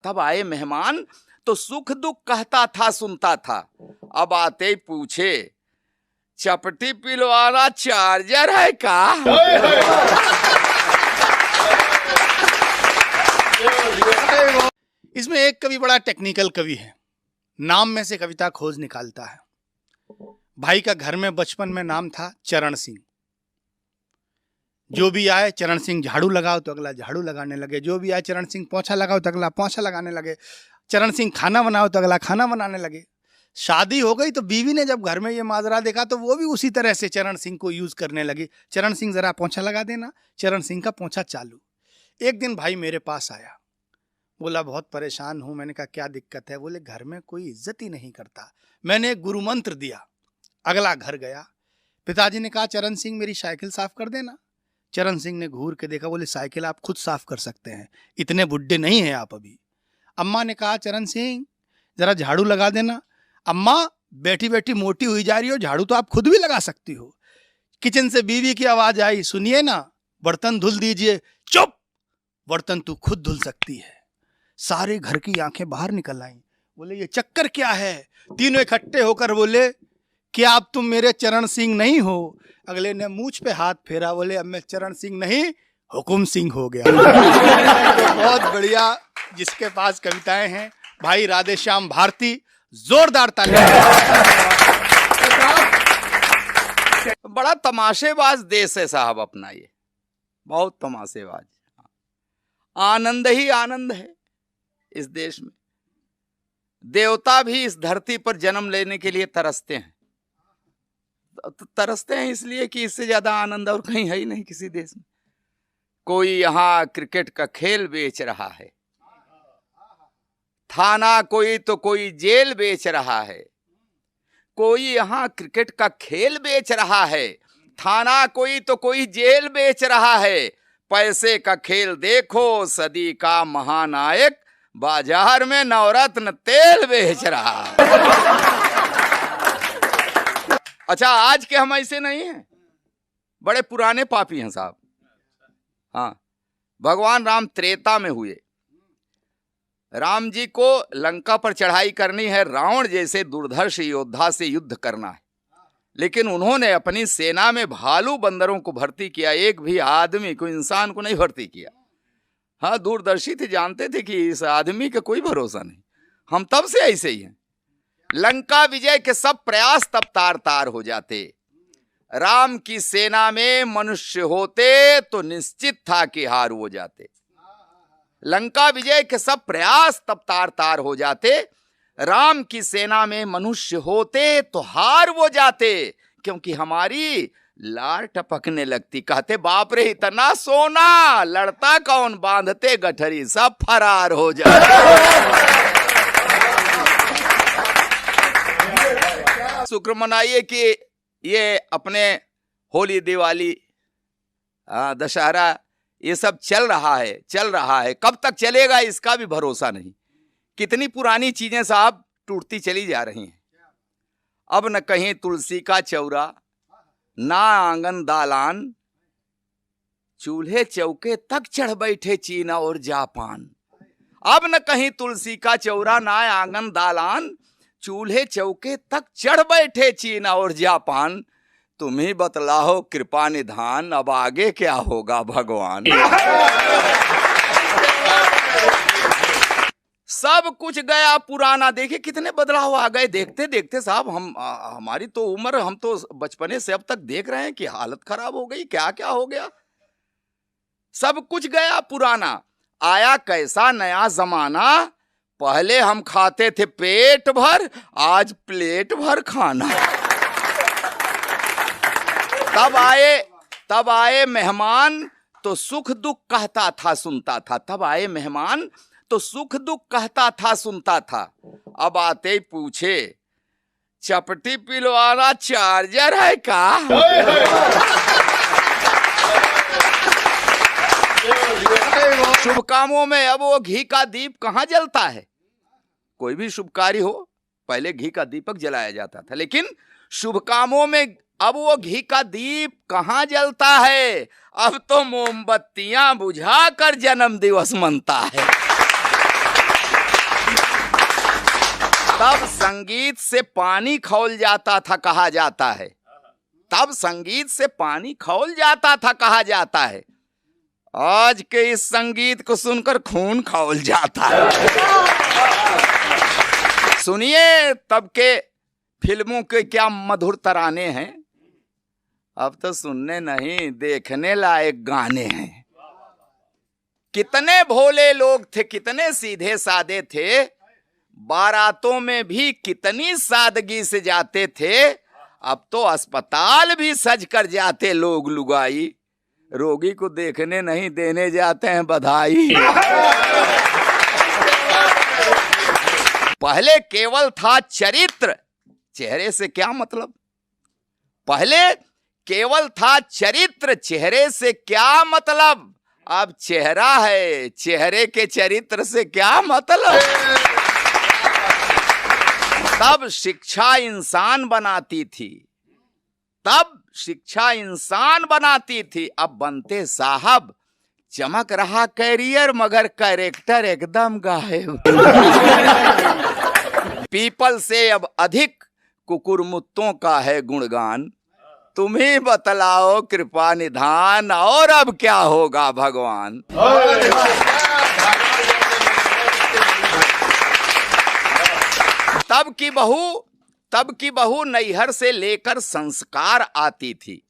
तब आए मेहमान तो सुख दुख कहता था सुनता था। अब आते ही पूछे चपटी पिलवाना चार्जर है का? इसमें एक कवि बड़ा टेक्निकल कवि है, नाम में से कविता खोज निकालता है। भाई का घर में बचपन में नाम था चरण सिंह। जो भी आए चरण सिंह झाड़ू लगाओ तो अगला झाड़ू लगाने लगे, जो भी आए चरण सिंह पोंछा लगाओ तो अगला पोंछा लगाने लगे, चरण सिंह खाना बनाओ तो अगला खाना बनाने लगे। शादी हो गई तो बीवी ने जब घर में ये माजरा देखा तो वो भी उसी तरह से चरण सिंह को यूज करने लगी। चरण सिंह जरा पोंछा लगा देना, चरण सिंह का पोंछा चालू। एक दिन भाई मेरे पास आया, बोला बहुत परेशान हूं। मैंने कहा क्या दिक्कत है? बोले घर में कोई इज्जत ही नहीं करता। मैंने एक गुरु मंत्र दिया, अगला घर गया। पिताजी ने कहा चरण सिंह मेरी साइकिल साफ कर देना। चरण सिंह ने घूर के देखा, बोले साइकिल आप खुद साफ कर सकते हैं, इतने बुड्ढे नहीं हैं आप अभी। अम्मा ने कहा चरण सिंह जरा झाड़ू लगा देना। अम्मा बैठी बैठी मोटी हुई जा रही हो, झाड़ू तो आप खुद भी लगा सकती हो। किचन से बीवी की आवाज आई, सुनिए ना, बर्तन धुल दीजिए। चुप, बर्तन तू खुद धुल सकती है। सारे घर की आंखें बाहर निकल आईं। बोले ये चक्कर क्या है? तीनों इकट्ठे होकर बोले क्या अब तुम मेरे चरण सिंह नहीं हो? अगले ने मूंछ पे हाथ फेरा, बोले अब मैं चरण सिंह नहीं हुकुम सिंह हो गया। बहुत बढ़िया। जिसके पास कविताएं हैं भाई राधेश्याम भारती, जोरदार तालियां। बड़ा तमाशेबाज देश है साहब अपना, ये बहुत तमाशेबाज। आनंद ही आनंद है इस देश में। देवता भी इस धरती पर जन्म लेने के लिए तरसते हैं। तरसते हैं इसलिए कि इससे ज्यादा आनंद और कहीं है ही नहीं किसी देश में। कोई यहाँ क्रिकेट का खेल बेच रहा है, थाना कोई तो कोई जेल बेच रहा है। कोई यहाँ क्रिकेट का खेल बेच रहा है, थाना कोई तो कोई जेल बेच रहा है। पैसे का खेल देखो, सदी का महानायक बाजार में नवरत्न तेल बेच रहा है। अच्छा, आज के हम ऐसे नहीं हैं, बड़े पुराने पापी हैं साहब। हाँ, भगवान राम त्रेता में हुए। राम जी को लंका पर चढ़ाई करनी है, रावण जैसे दुर्धर्ष योद्धा से युद्ध करना है, लेकिन उन्होंने अपनी सेना में भालू बंदरों को भर्ती किया, एक भी आदमी को, इंसान को नहीं भर्ती किया। हाँ, दूरदर्शी थे, जानते थे कि इस आदमी का कोई भरोसा नहीं। हम तब से ऐसे ही हैं। लंका विजय के सब प्रयास तब तार तार हो जाते। राम की सेना में मनुष्य होते तो निश्चित था कि हार हो जाते। लंका विजय के सब प्रयास तब तार तार हो जाते। राम की सेना में मनुष्य होते तो हार वो जाते, क्योंकि हमारी लार टपकने लगती। कहते बाप रे इतना सोना, लड़ता कौन, बांधते गठरी सब फरार हो जाते। शुक्र मनाइए कि ये अपने होली, दिवाली, दशहरा, ये सब चल रहा है। कब तक चलेगा इसका भी भरोसा नहीं। कितनी पुरानी चीजें साहब टूटती चली जा रही हैं। अब न कहीं तुलसी का चौरा, ना आंगन दालान, चूल्हे चौके तक चढ़ बैठे चीन और जापान। अब न कहीं तुलसी का चौरा, ना आंगन दालान, चूल्हे चौके तक चढ़ बैठे चीन और जापान। तुम ही बतलाओ कृपा निधान, अब आगे क्या होगा भगवान। सब कुछ गया पुराना। देखिए कितने बदलाव आ गए देखते देखते साहब। हमारी तो उम्र, हम तो बचपने से अब तक देख रहे हैं कि हालत खराब हो गई, क्या क्या हो गया। सब कुछ गया पुराना, आया कैसा नया जमाना। पहले हम खाते थे पेट भर, आज प्लेट भर खाना। तब आए मेहमान तो सुख दुख कहता था सुनता था। तब आए मेहमान तो सुख दुख कहता था सुनता था। अब आते ही पूछे चपटी पिलवाना चार्जर है का? शुभ कामों में अब वो घी का दीप कहाँ जलता है। कोई भी शुभ कार्य हो पहले घी का दीपक जलाया जाता था, लेकिन शुभ कामों में अब वो घी का दीप कहाँ जलता है। अब तो मोमबत्तियां बुझाकर जन्म दिवस मनता है। तब संगीत से पानी खौल जाता था कहा जाता है, तब संगीत से पानी खौल जाता था कहा जाता है। आज के इस संगीत को सुनकर खून खौल जाता है। सुनिए तब के फिल्मों के क्या मधुर तराने हैं, अब तो सुनने नहीं देखने लायक गाने हैं। कितने भोले लोग थे, कितने सीधे सादे थे, बारातों में भी कितनी सादगी से जाते थे। अब तो अस्पताल भी सज कर जाते लोग लुगाई, रोगी को देखने नहीं देने जाते हैं बधाई। पहले केवल था चरित्र, चेहरे से क्या मतलब, पहले केवल था चरित्र, चेहरे से क्या मतलब। अब चेहरा है, चेहरे के चरित्र से क्या मतलब। तब शिक्षा इंसान बनाती थी, तब शिक्षा इंसान बनाती थी। अब बनते साहब, चमक रहा कैरियर मगर कैरेक्टर एकदम गायब। पीपल से अब अधिक कुकुरमुत्तों का है गुणगान, तुम्ही बतलाओ कृपा निधान, और अब क्या होगा भगवान। तब की बहू नैहर से लेकर संस्कार आती थी,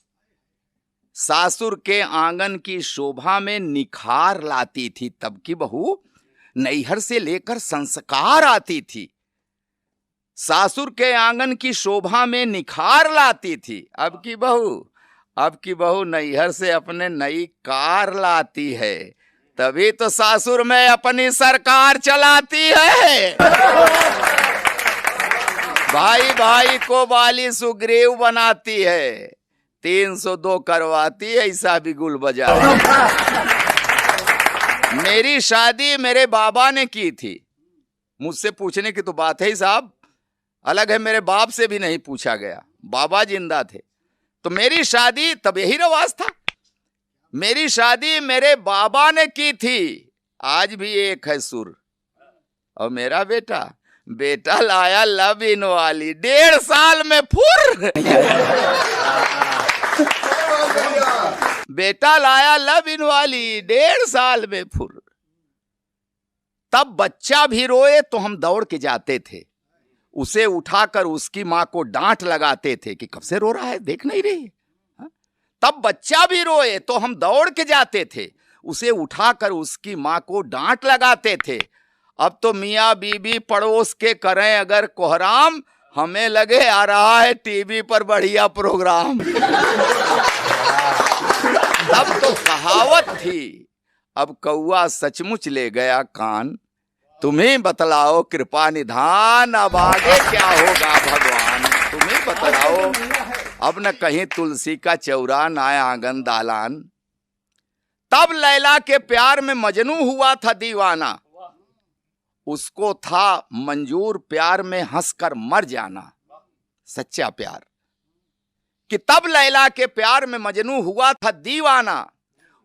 सासुर के आंगन की शोभा में निखार लाती थी। तब की बहू नैहर से लेकर संस्कार आती थी, सासुर के आंगन की शोभा में निखार लाती थी। अब की बहू नैहर से अपने नई कार लाती है, तभी तो सासुर में अपनी सरकार चलाती है। भाई भाई को बाली सुग्रीव बनाती है, 302 करवाती है, ऐसा भी गुल बजा। मेरी शादी मेरे बाबा ने की थी, मुझसे पूछने की तो बात है ही साहब, अलग है मेरे बाप से भी नहीं पूछा गया, बाबा जिंदा थे। तो मेरी शादी तब यही रवाज था, मेरी शादी मेरे बाबा ने की थी, आज भी एक है सुर। और मेरा बेटा लाया लव इन वाली, 1.5 साल में फुर। बेटा लाया लव इन वाली, 1.5 साल में फुर। तब बच्चा भी रोए तो हम दौड़ के जाते थे, उसे उठाकर उसकी माँ को डांट लगाते थे कि कब से रो रहा है, देख नहीं रही। तब बच्चा भी रोए तो हम दौड़ के जाते थे, उसे उठाकर उसकी माँ को डांट लगाते थे। अब तो मियाँ बीबी पड़ोस के करें अगर कोहराम, हमें लगे आ रहा है टीवी पर बढ़िया प्रोग्राम। तब तो कहावत थी, अब कौआ सचमुच ले गया कान, तुम्हें बतलाओ कृपा निधान, अब आगे क्या होगा भगवान। तुम्हें बतलाओ, अब न कहीं तुलसी का चौरा न आंगन दालान। तब लैला के प्यार में मजनू हुआ था दीवाना, उसको था मंजूर प्यार में हंसकर मर जाना। सच्चा प्यार कि तब लैला के प्यार में मजनू हुआ था दीवाना,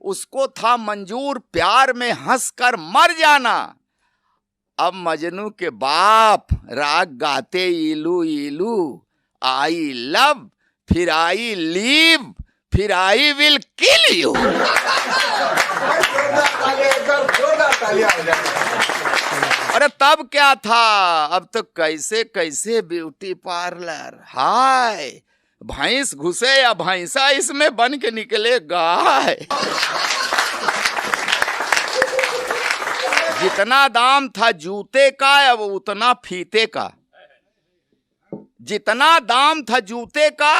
उसको था मंजूर प्यार में हंसकर मर जाना। अब मजनू के बाप राग गाते इलू इलू, आई लव फिर आई लीव फिर आई विल किल यू। अरे तब क्या था, अब तो कैसे कैसे ब्यूटी पार्लर, हाय भैंस घुसे या भैंसा इसमें बन के निकले गाय। जितना दाम था जूते का अब उतना फीते का, जितना दाम था जूते का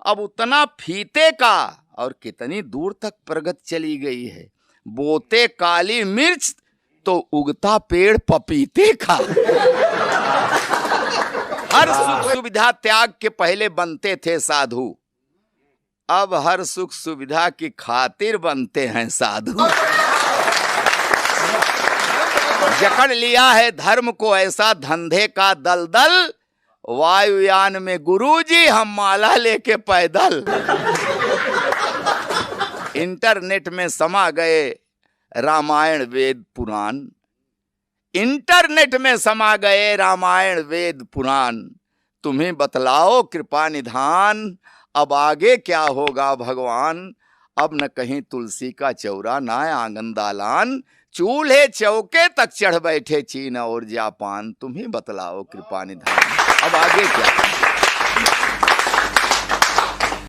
अब उतना फीते का। और कितनी दूर तक प्रगति चली गई है, बोते काली मिर्च तो उगता पेड़ पपीते का। हर सुख सुविधा त्याग के पहले बनते थे साधु, अब हर सुख सुविधा की खातिर बनते हैं साधु। जकड़ लिया है धर्म को ऐसा धंधे का दलदल, वायुयान में गुरुजी हम माला लेके पैदल। इंटरनेट में समा गए रामायण वेद पुराण, इंटरनेट में समा गए रामायण वेद पुराण। तुम्हें बतलाओ कृपा निधान, अब आगे क्या होगा भगवान। अब न कहीं तुलसी का चौरा ना आंगन दालान, चूल्हे चौके तक चढ़ बैठे चीन और जापान। तुम्हें बतलाओ कृपा निधान, अब आगे क्या।